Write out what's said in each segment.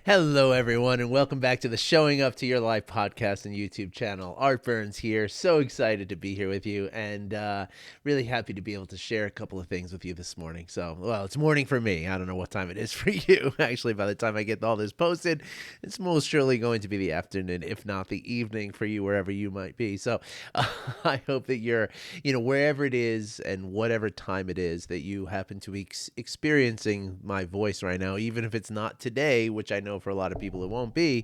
Hello, everyone, and welcome back to the Showing Up to Your Life podcast and YouTube channel. Art Burns here. So excited to be here with you and really happy to be able to share a couple of things with you this morning. So, well, it's morning for me. I don't know what time it is for you. Actually, by the time I get all this posted, it's most surely going to be the afternoon, if not the evening for you, wherever you might be. So, I hope that you're, wherever it is and whatever time it is that you happen to be experiencing my voice right now, even if it's not today, which I know for a lot of people it won't be,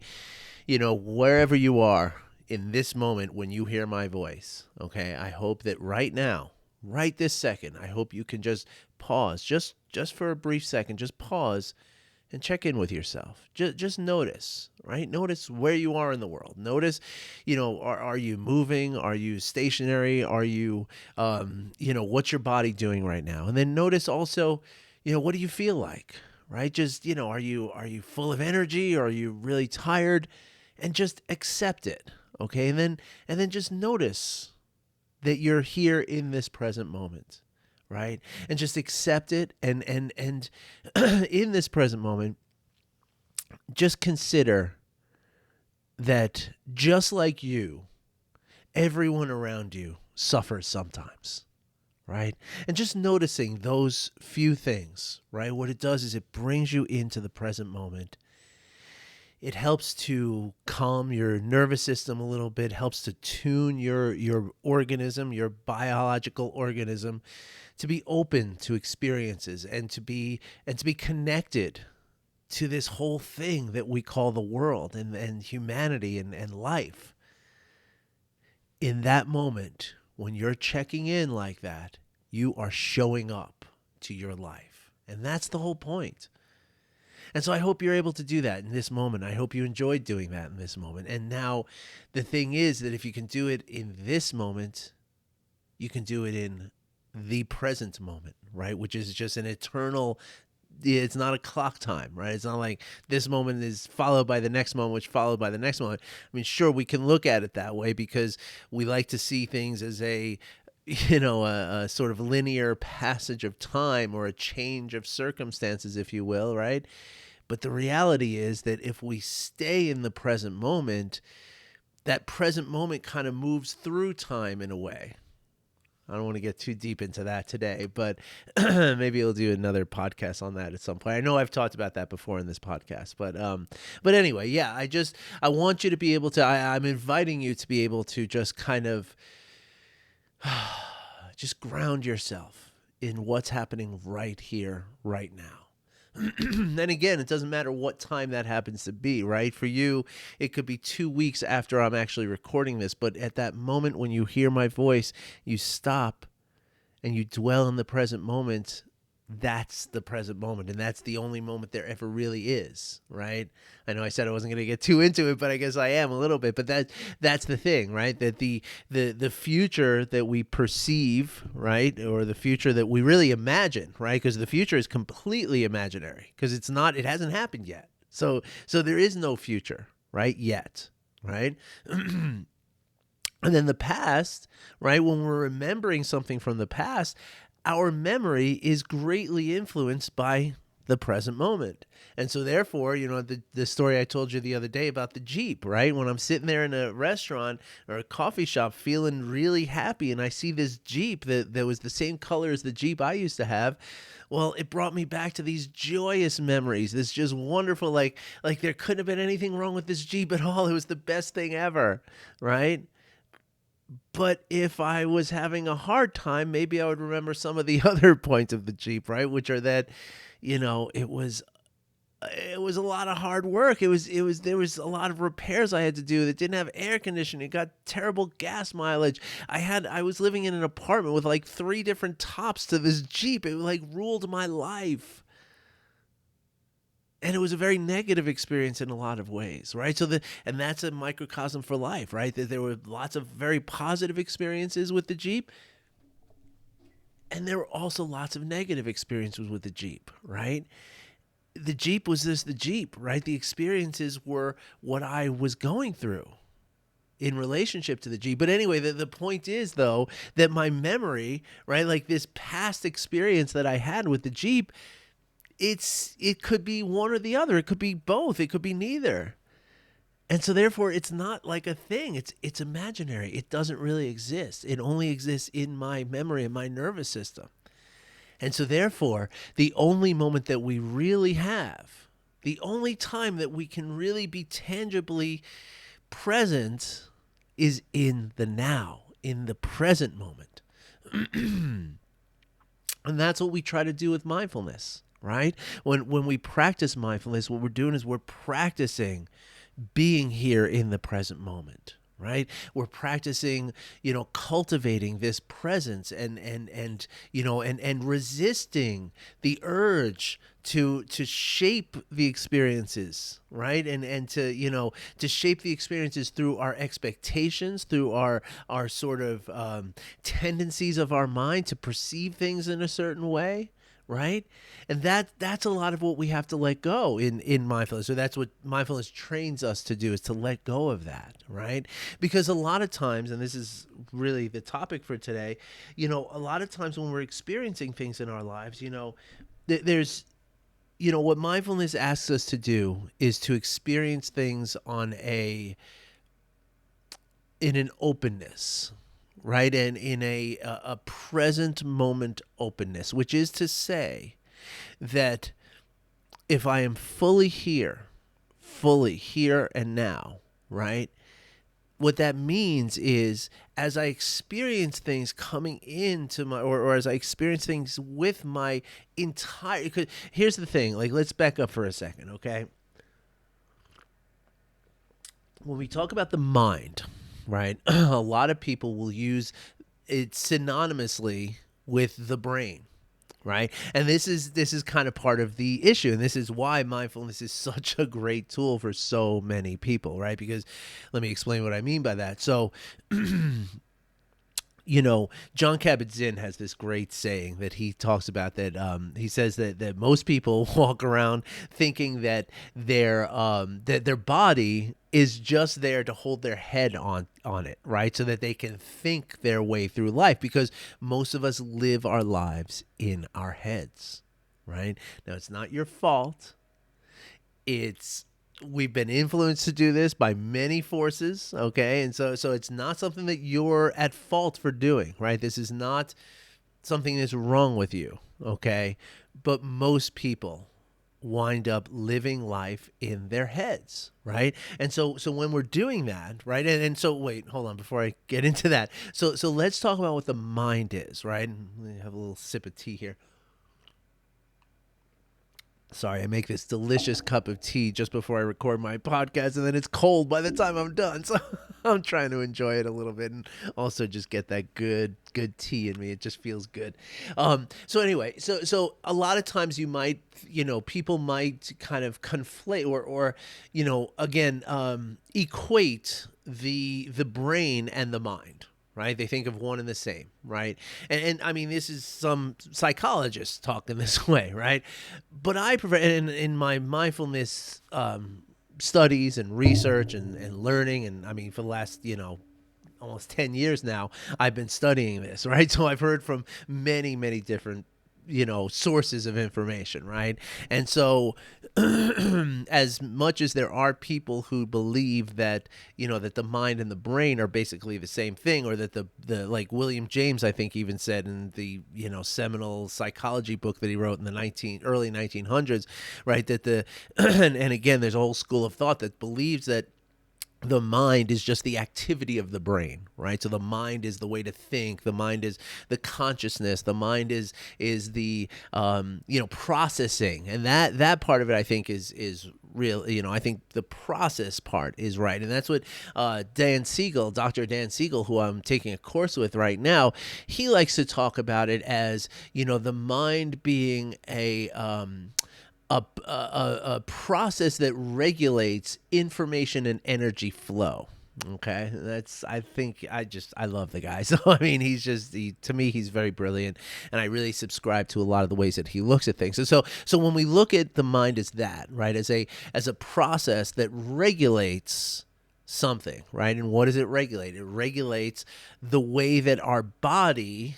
wherever you are in this moment when you hear my voice, okay, I hope that right now, right this second, I hope you can just pause, just for a brief second, just pause and check in with yourself. Just notice, right? Notice where you are in the world. Notice, are you moving? Are you stationary? Are you, what's your body doing right now? And then notice also, what do you feel like, right? Just, are you full of energy? Or are you really tired? And just accept it, okay? And then just notice that you're here in this present moment, right? And just accept it, and in this present moment, just consider that just like you, everyone around you suffers sometimes, right? And just noticing those few things, right? What it does is it brings you into the present moment. It helps to calm your nervous system a little bit, helps to tune your organism, your biological organism, to be open to experiences and to be connected to this whole thing that we call the world and humanity and life. In that moment, when you're checking in like that, you are showing up to your life. And that's the whole point. And so I hope you're able to do that in this moment. I hope you enjoyed doing that in this moment. And now the thing is that if you can do it in this moment, you can do it in the present moment, right? Which is just an eternal, it's not a clock time, right? It's not like this moment is followed by the next moment, which followed by the next moment. I mean, sure, we can look at it that way because we like to see things as a sort of linear passage of time or a change of circumstances, if you will, right? But the reality is that if we stay in the present moment, that present moment kind of moves through time in a way. I don't want to get too deep into that today, but maybe we'll do another podcast on that at some point. I know I've talked about that before in this podcast, but anyway, yeah, I want you to be able to. I'm inviting you to be able to just kind of just ground yourself in what's happening right here, right now. And again, it doesn't matter what time that happens to be, right? For you, it could be 2 weeks after I'm actually recording this, but at that moment when you hear my voice, you stop and you dwell in the present moment. That's the present moment, and that's the only moment there ever really is, right? I know I said I wasn't going to get too into it, but I guess I am a little bit. But that's the thing, right? That the future that we perceive, right, or the future that we really imagine, right? Because the future is completely imaginary because it hasn't happened yet. So there is no future, right? Yet, right? And then the past, right? When we're remembering something from the past, our memory is greatly influenced by the present moment. And so therefore, the story I told you the other day about the Jeep, right? When I'm sitting there in a restaurant or a coffee shop feeling really happy and I see this Jeep that was the same color as the Jeep I used to have, well, it brought me back to these joyous memories. This just wonderful, like there couldn't have been anything wrong with this Jeep at all. It was the best thing ever, right? But if I was having a hard time, maybe I would remember some of the other points of the Jeep, right? Which are that, it was a lot of hard work. There was a lot of repairs I had to do that didn't have air conditioning. It got terrible gas mileage. I was living in an apartment with like 3 different tops to this Jeep. It like ruled my life. And it was a very negative experience in a lot of ways, right? And that's a microcosm for life, right? That there were lots of very positive experiences with the Jeep, and there were also lots of negative experiences with the Jeep, right? The Jeep was just the Jeep, right? The experiences were what I was going through in relationship to the Jeep. But anyway, the point is, though, that my memory, right, like this past experience that I had with the Jeep, it could be one or the other. It could be both. It could be neither. And so therefore it's not like a thing. It's imaginary. It doesn't really exist. It only exists in my memory and my nervous system. And so therefore, the only moment that we really have, the only time that we can really be tangibly present is in the now, in the present moment. And that's what we try to do with mindfulness, right? When we practice mindfulness, what we're doing is we're practicing being here in the present moment, right? We're practicing, cultivating this presence and resisting the urge to shape the experiences, right? And to shape the experiences through our expectations, through our sort of tendencies of our mind to perceive things in a certain way. Right? And that's a lot of what we have to let go in mindfulness. So that's what mindfulness trains us to do, is to let go of that, right? Because a lot of times, and this is really the topic for today, a lot of times when we're experiencing things in our lives, there's what mindfulness asks us to do is to experience things in an openness, right? And in a present moment openness, which is to say that if I am fully here and now, right? What that means is, as I experience things coming into my, or as I experience things with my entire, because here's the thing, like, let's back up for a second, okay? When we talk about the mind, right, a lot of people will use it synonymously with the brain, right? And this is kind of part of the issue, and this is why mindfulness is such a great tool for so many people, right? Because let me explain what I mean by that. So Jon Kabat-Zinn has this great saying that he talks about, that he says that most people walk around thinking that their body is just there to hold their head on it, right? So that they can think their way through life, because most of us live our lives in our heads, right? Now, it's not your fault. We've been influenced to do this by many forces, okay? And so it's not something that you're at fault for doing, right? This is not something that's wrong with you, okay? But most people wind up living life in their heads, right? And so when we're doing that, right? And so wait, hold on, before I get into that. So let's talk about what the mind is, right? And let me have a little sip of tea here. Sorry, I make this delicious cup of tea just before I record my podcast, and then it's cold by the time I'm done. So I'm trying to enjoy it a little bit, and also just get that good tea in me. It just feels good. So anyway, so a lot of times people might kind of conflate or again, equate the brain and the mind. Right? They think of one and the same, right? And I mean, this is some psychologists talking this way, right? But I prefer, in my mindfulness studies and research and learning, and I mean, for the last, almost 10 years now, I've been studying this, right? So I've heard from many, many different sources of information, right? And so as much as there are people who believe that that the mind and the brain are basically the same thing, or that the like William James, I think, even said in the seminal psychology book that he wrote in the early 1900s, right, that and again, there's a whole school of thought that believes that the mind is just the activity of the brain, right? So the mind is the way to think. The mind is the consciousness. The mind is the processing, and that part of it, I think, is real. I think the process part is right, and that's what Dr. Dan Siegel, who I'm taking a course with right now, he likes to talk about it as the mind being a process that regulates information and energy flow. Okay, I love the guy. So I mean, to me, he's very brilliant, and I really subscribe to a lot of the ways that he looks at things. And so when we look at the mind as that, right, as a process that regulates something, right, and what does it regulate? It regulates the way that our body,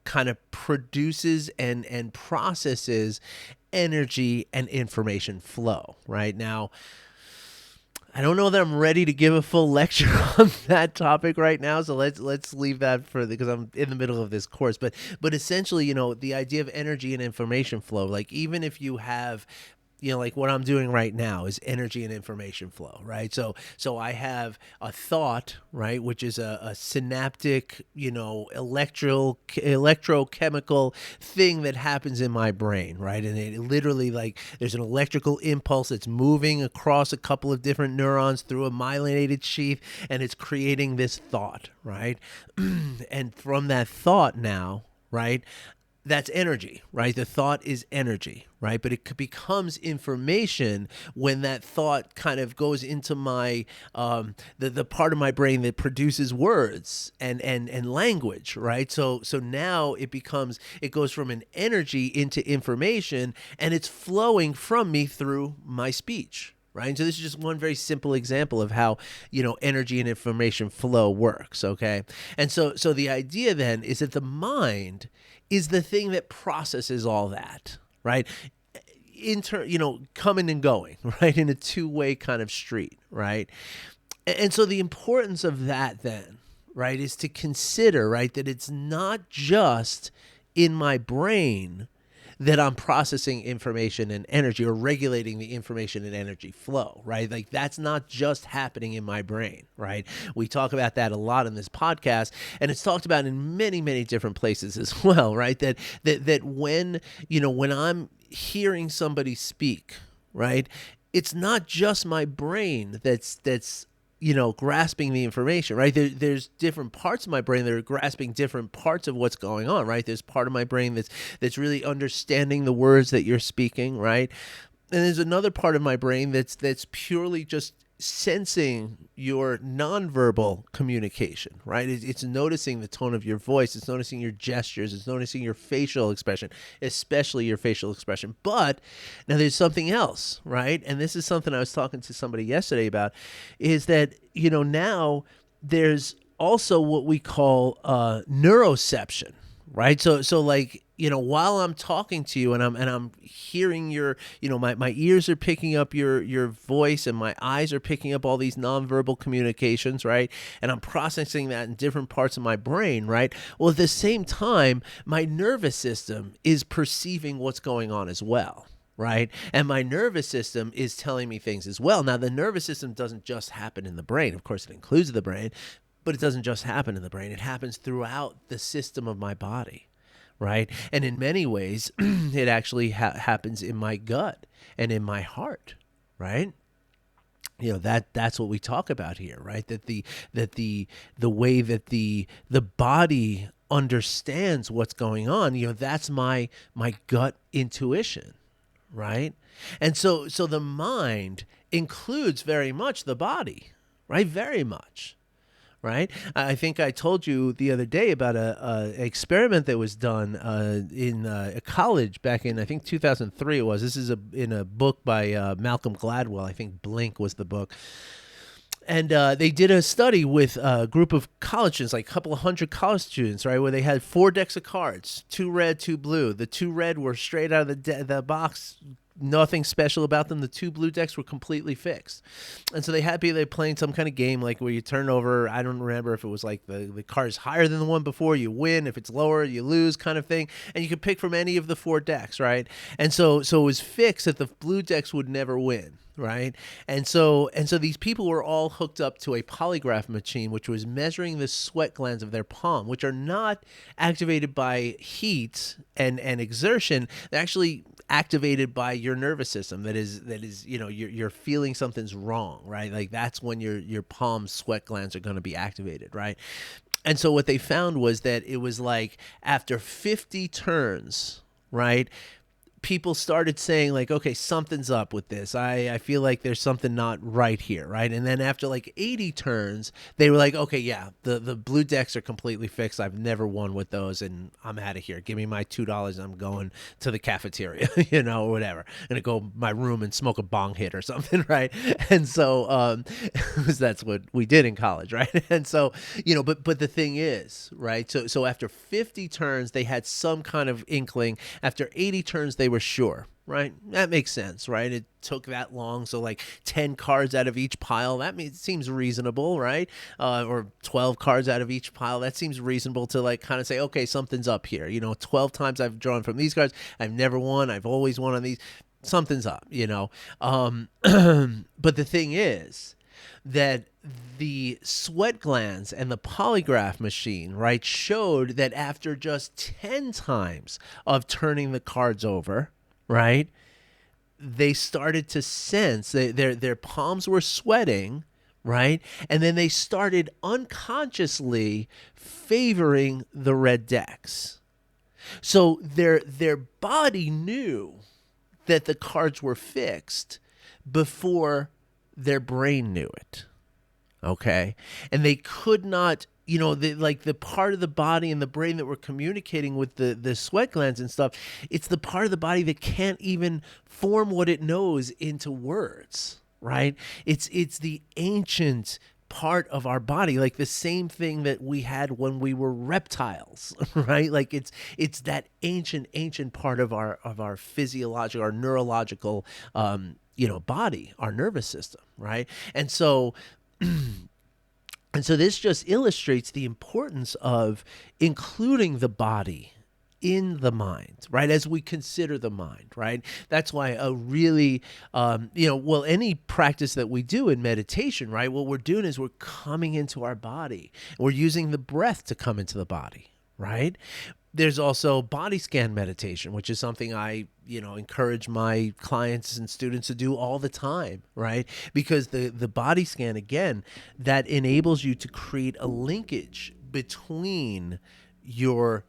kind of produces and processes energy and information flow. Right now, I don't know that I'm ready to give a full lecture on that topic right now, so let's leave that for because I'm in the middle of this course. But essentially, the idea of energy and information flow, like even if you have, like what I'm doing right now is energy and information flow, right? So I have a thought, right, which is a synaptic, electrochemical thing that happens in my brain, right? And it literally, like, there's an electrical impulse that's moving across a couple of different neurons through a myelinated sheath, and it's creating this thought, right? And from that thought now, right, that's energy, right? The thought is energy, right? But it becomes information when that thought kind of goes into my the part of my brain that produces words and language, right? So now it goes from an energy into information, and it's flowing from me through my speech. Right. And so this is just one very simple example of how, energy and information flow works. Okay. And so the idea then is that the mind is the thing that processes all that. Right. Coming and going, right, in a two-way kind of street. Right. And so the importance of that then, right, is to consider, right, that it's not just in my brain that I'm processing information and energy or regulating the information and energy flow, right? Like that's not just happening in my brain, right? We talk about that a lot in this podcast, and it's talked about in many, many different places as well, right? That when, when I'm hearing somebody speak, right, it's not just my brain that's grasping the information, right? There's different parts of my brain that are grasping different parts of what's going on, right? There's part of my brain that's really understanding the words that you're speaking, right? And there's another part of my brain that's purely just sensing your nonverbal communication, right? It's noticing the tone of your voice. It's noticing your gestures. It's noticing your facial expression, especially your facial expression. But now there's something else, right? And this is something I was talking to somebody yesterday about, is that, now there's also what we call neuroception, right? So like, while I'm talking to you and I'm hearing your, my ears are picking up your voice, and my eyes are picking up all these nonverbal communications, right? And I'm processing that in different parts of my brain, right? Well, at the same time, my nervous system is perceiving what's going on as well. Right. And my nervous system is telling me things as well. Now, the nervous system doesn't just happen in the brain. Of course, it includes the brain, but it doesn't just happen in the brain. It happens throughout the system of my body. Right. And in many ways, it actually happens in my gut and in my heart. Right. That's what we talk about here. Right. That the way that the body understands what's going on, that's my gut intuition. Right. And so the mind includes very much the body. Right. Very much. Right. I think I told you the other day about a experiment that was done in a college back in, I think, 2003 it was. This is in a book by Malcolm Gladwell. I think Blink was the book. And they did a study with a group of college students, like a couple of hundred college students, right, where they had 4 decks of cards, 2 red, 2 blue. The 2 red were straight out of the box, nothing special about them. The 2 blue decks were completely fixed. And so they had people playing some kind of game, like where you turn over, I don't remember if it was like the card is higher than the one before, you win. If it's lower, you lose, kind of thing. And you could pick from any of the 4 decks, right? And so it was fixed that the blue decks would never win. Right. And so these people were all hooked up to a polygraph machine, which was measuring the sweat glands of their palm, which are not activated by heat and exertion. They're actually activated by your nervous system. That is, you're feeling something's wrong, right? Like that's when your palm sweat glands are going to be activated. Right. And so what they found was that it was like after 50 turns, right, people started saying like, okay, something's up with this. I feel like there's something not right here, right? And then after like 80 turns, they were like, okay, yeah, the blue decks are completely fixed. I've never won with those, and I'm out of here. Give me my $2. I'm going to the cafeteria, or whatever. I'm gonna go my room and smoke a bong hit or something, right? And so, because that's what we did in college, right? And so, but the thing is, right? So after 50 turns, they had some kind of inkling. After 80 turns, they were sure, right? That makes sense, right? It took that long. So like 10 cards out of each pile, seems reasonable, right? Or 12 cards out of each pile, that seems reasonable to like kind of say, okay, something's up here. 12 times I've drawn from these cards. I've never won. I've always won on these. Something's up, But the thing is that the sweat glands and the polygraph machine, right, showed that after just 10 times of turning the cards over, right, they started to sense their palms were sweating, right? And then they started unconsciously favoring the red decks. So their body knew that the cards were fixed before their brain knew it. Okay? And they could not, the part of the body and the brain that were communicating with the sweat glands and stuff, it's the part of the body that can't even form what it knows into words, right? It's the ancient part of our body, like the same thing that we had when we were reptiles, right? Like it's that ancient part of our physiological, our neurological body, our nervous system, right? And so this just illustrates the importance of including the body in the mind, right? As we consider the mind, right? That's why a really, any practice that we do in meditation, right? What we're doing is we're coming into our body. We're using the breath to come into the body, right? There's also body scan meditation, which is something I, encourage my clients and students to do all the time, right? Because the body scan, again, that enables you to create a linkage between your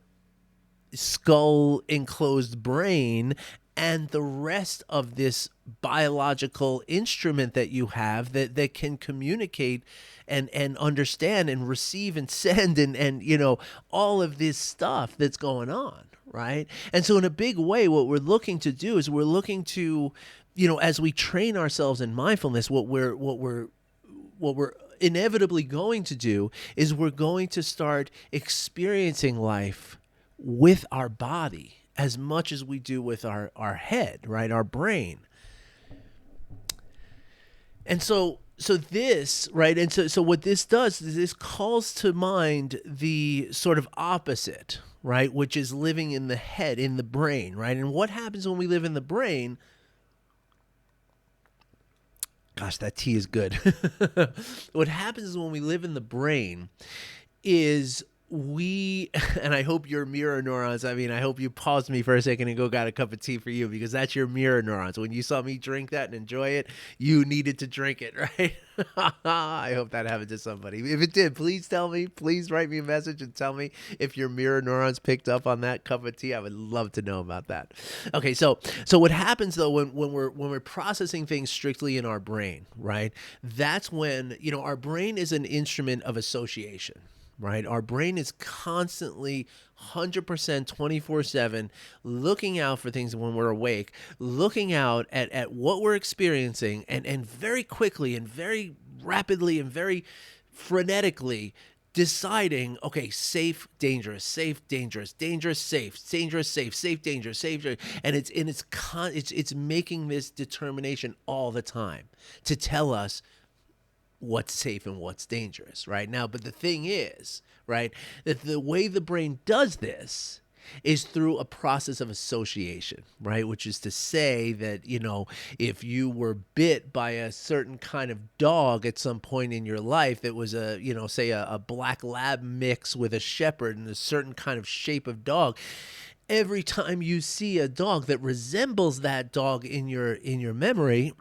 skull enclosed brain and the rest of this biological instrument that you have that can communicate and understand and receive and send and all of this stuff that's going on, right? And so in a big way, what we're looking to do is we're looking to, as we train ourselves in mindfulness, what we're inevitably going to do is we're going to start experiencing life with our body as much as we do with our head, right? Our brain. And so this, right? And so what this does is this calls to mind the sort of opposite, right? Which is living in the head, in the brain, right? And what happens when we live in the brain? Gosh, that tea is good. What happens when we live in the brain is and I hope your mirror neurons, I hope you paused me for a second and go got a cup of tea for you, because that's your mirror neurons. When you saw me drink that and enjoy it, you needed to drink it, right? I hope that happened to somebody. If it did, please tell me. Please write me a message and tell me if your mirror neurons picked up on that cup of tea. I would love to know about that. Okay, so what happens though when we're processing things strictly in our brain, right? That's when, our brain is an instrument of association. Right? Our brain is constantly 100% 24/7 looking out for things when we're awake, looking out at what we're experiencing and very quickly and very rapidly and very frenetically deciding, okay, safe, dangerous, safe, dangerous, dangerous, safe, dangerous, safe, safe, dangerous, safe, dangerous. And it's making this determination all the time to tell us what's safe and what's dangerous, right? Now, but the thing is, right, that the way the brain does this is through a process of association, right? Which is to say that, if you were bit by a certain kind of dog at some point in your life that was say a black lab mix with a shepherd and a certain kind of shape of dog, every time you see a dog that resembles that dog in your memory,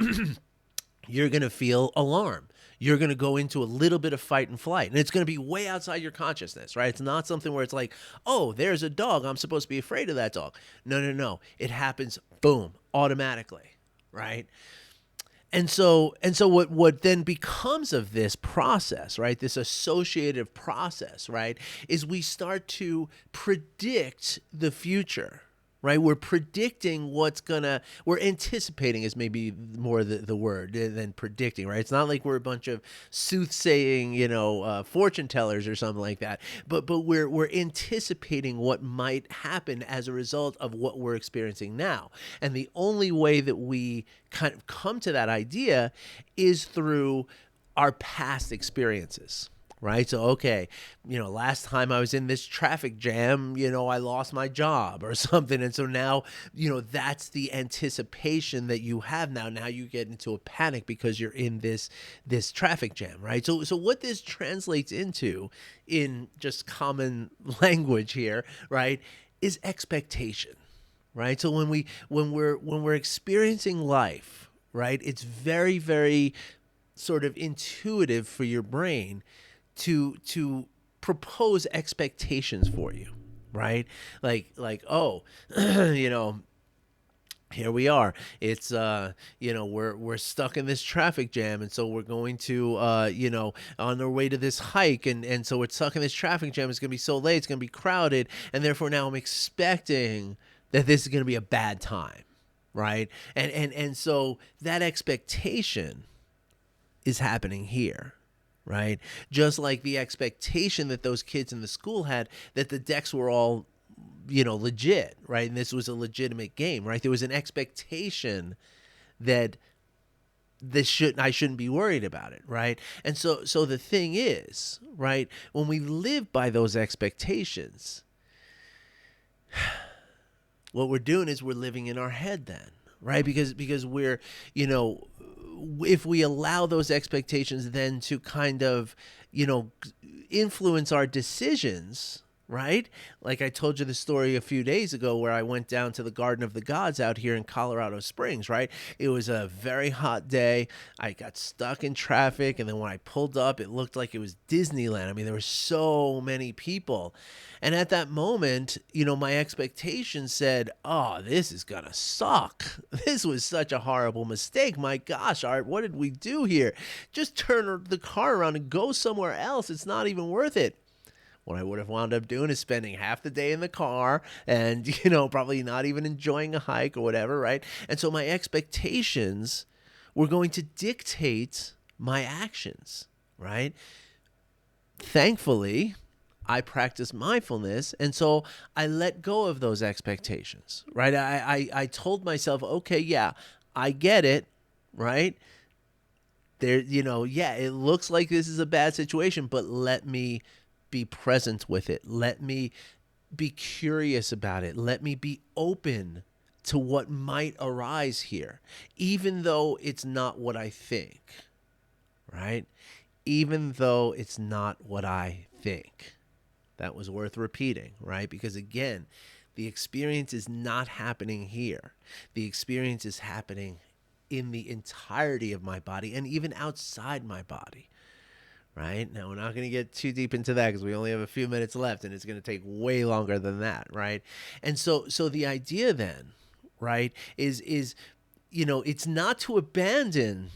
you're going to feel alarm. you're going to go into a little bit of fight and flight. And it's going to be way outside your consciousness, right? It's not something where it's like, oh, there's a dog, I'm supposed to be afraid of that dog. No, no, no. It happens, boom, automatically, right? And so what then becomes of this process, right? This associative process, right, is we start to predict the future, right? We're predicting we're anticipating is maybe more the word than predicting, right? It's not like we're a bunch of soothsaying, fortune tellers or something like that, but we're anticipating what might happen as a result of what we're experiencing now. And the only way that we kind of come to that idea is through our past experiences. Right. So, okay, last time I was in this traffic jam, I lost my job or something. And so now, that's the anticipation that you have now. Now you get into a panic because you're in this traffic jam. Right. So what this translates into in just common language here, right, is expectation. Right. So when we're experiencing life, right, it's very, very sort of intuitive for your brain to propose expectations for you, right? Like oh, here we are. It's we're stuck in this traffic jam, and so we're going to on our way to this hike, and so we're stuck in this traffic jam. It's gonna be so late. It's gonna be crowded, and therefore now I'm expecting that this is gonna be a bad time, right? And so that expectation is happening here. Right? Just like the expectation that those kids in the school had that the decks were all, legit, right? And this was a legitimate game, right? There was an expectation that I shouldn't be worried about it, right? And so the thing is, right, when we live by those expectations, what we're doing is we're living in our head then, right? Because we're, if we allow those expectations then to kind of, influence our decisions, right? Like I told you the story a few days ago where I went down to the Garden of the Gods out here in Colorado Springs, right? It was a very hot day. I got stuck in traffic, and then when I pulled up, it looked like it was Disneyland. I mean, there were so many people. And at that moment, my expectations said, oh, this is going to suck. This was such a horrible mistake. My gosh, Art, what did we do here? Just turn the car around and go somewhere else. It's not even worth it. What I would have wound up doing is spending half the day in the car and, probably not even enjoying a hike or whatever, right? And so my expectations were going to dictate my actions, right? Thankfully, I practice mindfulness, and so I let go of those expectations, right? I told myself, okay, yeah, I get it, right? There, it looks like this is a bad situation, but let me be present with it. Let me be curious about it. Let me be open to what might arise here, even though it's not what I think, right? Even though it's not what I think. That was worth repeating, right? Because again, the experience is not happening here. The experience is happening in the entirety of my body and even outside my body. Right? Now, we're not going to get too deep into that because we only have a few minutes left, and it's going to take way longer than that, right? And so the idea then, right, is it's not to abandon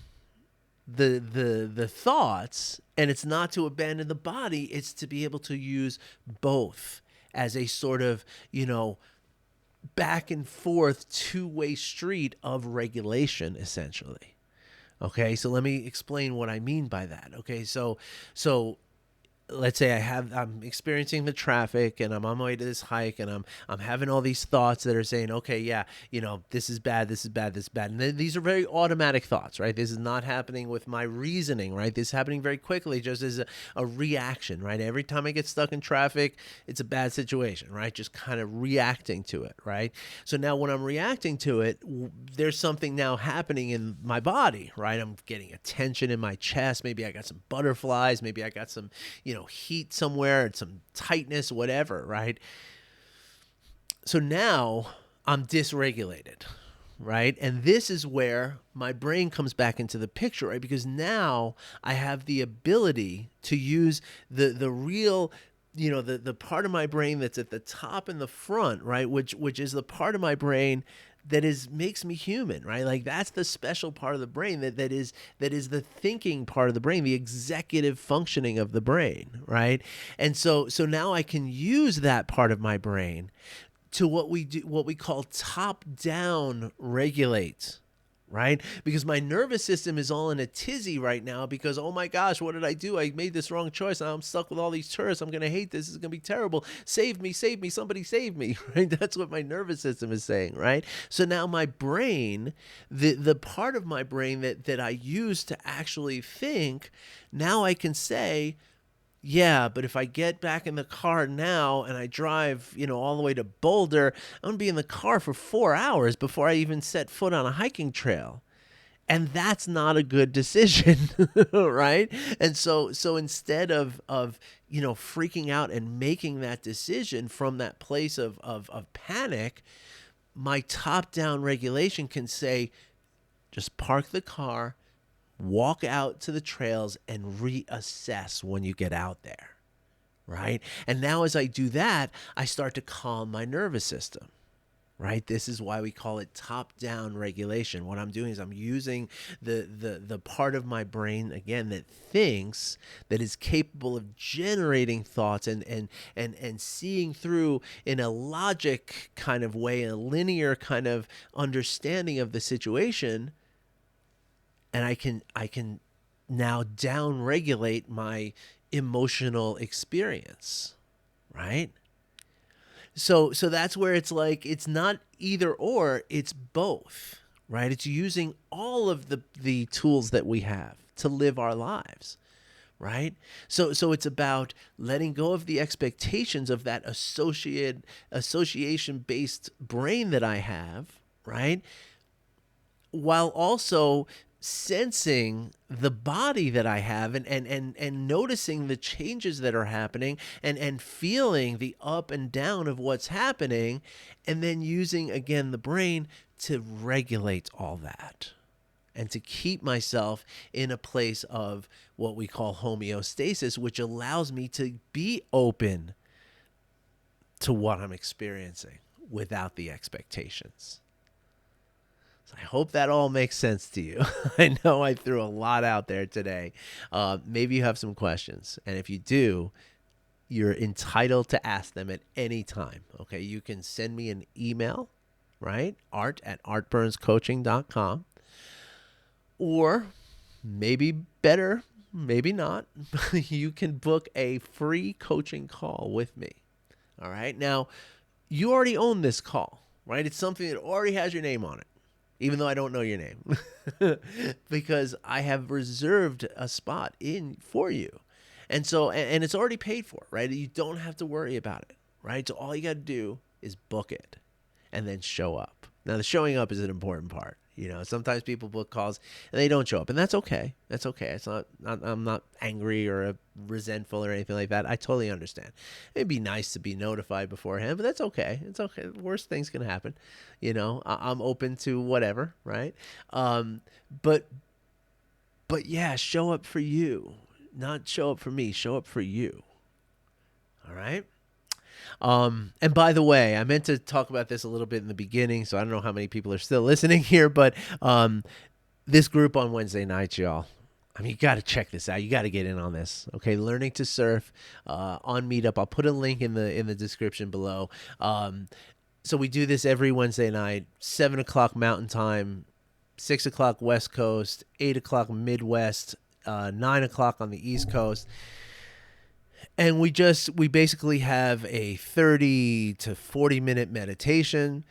the thoughts, and it's not to abandon the body. It's to be able to use both as a sort of, back and forth two-way street of regulation, essentially. Okay, so let me explain what I mean by that. Okay, so let's say I'm experiencing the traffic and I'm on my way to this hike and I'm having all these thoughts that are saying, okay, yeah, this is bad, this is bad, this is bad. And these are very automatic thoughts, right? This is not happening with my reasoning, right? This is happening very quickly, just as a reaction, right? Every time I get stuck in traffic, it's a bad situation, right? Just kind of reacting to it, right? So now when I'm reacting to it, there's something now happening in my body, right? I'm getting a tension in my chest. Maybe I got some butterflies. Maybe I got some, heat somewhere and some tightness, whatever, right? So now I'm dysregulated, right? And this is where my brain comes back into the picture, right? Because now I have the ability to use the real, the part of my brain that's at the top and the front, right? Which is the part of my brain that makes me human, right? Like that's the special part of the brain that is the thinking part of the brain, the executive functioning of the brain, right? And so now I can use that part of my brain to what we call top down regulate, right? Because my nervous system is all in a tizzy right now because, oh my gosh, what did I do? I made this wrong choice. Now I'm stuck with all these tourists. I'm going to hate this. This is going to be terrible. Save me, somebody save me, right? That's what my nervous system is saying, right? So now my brain, the part of my brain that I use to actually think, now I can say, yeah, but if I get back in the car now and I drive, all the way to Boulder, I'm going to be in the car for 4 hours before I even set foot on a hiking trail. And that's not a good decision, right? And so instead of freaking out and making that decision from that place of panic, my top-down regulation can say, just park the car, walk out to the trails and reassess when you get out there, right? And now as I do that, I start to calm my nervous system, right? This is why we call it top-down regulation. What I'm doing is I'm using the part of my brain, again, that thinks, that is capable of generating thoughts and seeing through in a logic kind of way, a linear kind of understanding of the situation. And I can now down regulate my emotional experience, right? So that's where it's like it's not either or, it's both, right? It's using all of the tools that we have to live our lives, right? So it's about letting go of the expectations of that association based brain that I have, right? While also sensing the body that I have and noticing the changes that are happening and feeling the up and down of what's happening, and then using again the brain to regulate all that and to keep myself in a place of what we call homeostasis, which allows me to be open to what I'm experiencing without the expectations. I hope that all makes sense to you. I know I threw a lot out there today. Maybe you have some questions. And if you do, you're entitled to ask them at any time. Okay, you can send me an email, right? art@artburnscoaching.com. Or maybe better, maybe not, you can book a free coaching call with me. All right. Now, you already own this call, right? It's something that already has your name on it, even though I don't know your name, because I have reserved a spot in for you. And so, and it's already paid for, right? You don't have to worry about it, right? So all you got to do is book it and then show up. Now, the showing up is an important part. Sometimes people book calls and they don't show up, and that's okay. That's okay. It's not I'm not angry or resentful or anything like that. I totally understand. It'd be nice to be notified beforehand, but that's okay. It's okay. Worst things can happen. I'm open to whatever, right? But yeah, show up for you, not show up for me. Show up for you. All right. And by the way, I meant to talk about this a little bit in the beginning, so I don't know how many people are still listening here, but this group on Wednesday nights, y'all, I mean, you got to check this out. You got to get in on this. Okay, Learning to Surf on Meetup. I'll put a link in the description below. So we do this every Wednesday night, 7 o'clock Mountain Time, 6 o'clock West Coast, 8 o'clock Midwest, 9 o'clock on the East Coast. And we basically have a 30 to 40 minute meditation.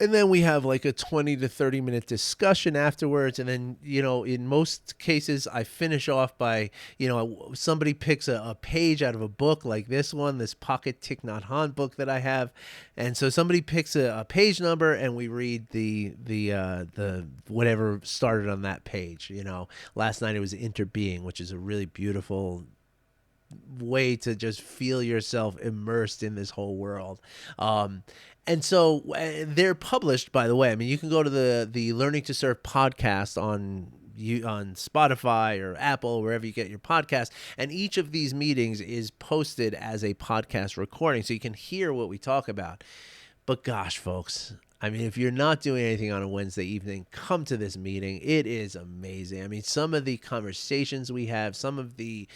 And then we have like a 20 to 30 minute discussion afterwards. And then, in most cases, I finish off by, somebody picks a page out of a book like this one, this Pocket Thich Nhat Hanh book that I have. And so somebody picks a page number and we read the whatever started on that page. Last night it was Interbeing, which is a really beautiful way to just feel yourself immersed in this whole world. And so they're published, by the way. I mean, you can go to the Learning to Surf podcast on Spotify or Apple, wherever you get your podcast, and each of these meetings is posted as a podcast recording, so you can hear what we talk about. But gosh, folks, I mean, if you're not doing anything on a Wednesday evening, come to this meeting. It is amazing. I mean, some of the conversations we have, some of the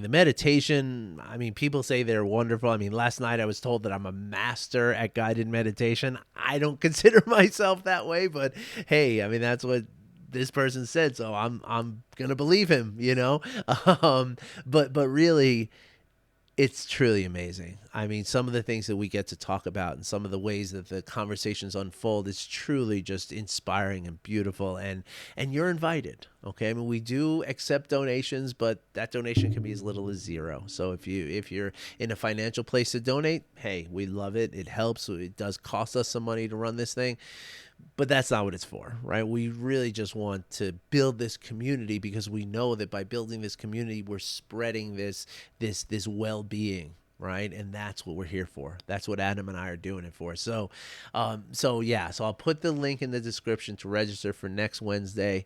meditation. I mean, people say they're wonderful. I mean, last night I was told that I'm a master at guided meditation. I don't consider myself that way, but hey, I mean, that's what this person said, so I'm gonna believe him, you know. But really, it's truly amazing. I mean, some of the things that we get to talk about and some of the ways that the conversations unfold, it's truly just inspiring and beautiful. And you're invited. Okay. I mean, we do accept donations, but that donation can be as little as zero. So if you're in a financial place to donate, hey, we love it. It helps. It does cost us some money to run this thing. But that's not what it's for, right? We really just want to build this community because we know that by building this community, we're spreading this well-being, right? And that's what we're here for. That's what Adam and I are doing it for. So I'll put the link in the description to register for next Wednesday.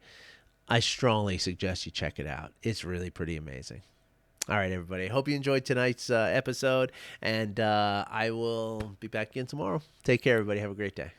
I strongly suggest you check it out. It's really pretty amazing. All right, everybody. I hope you enjoyed tonight's episode, and I will be back again tomorrow. Take care, everybody. Have a great day.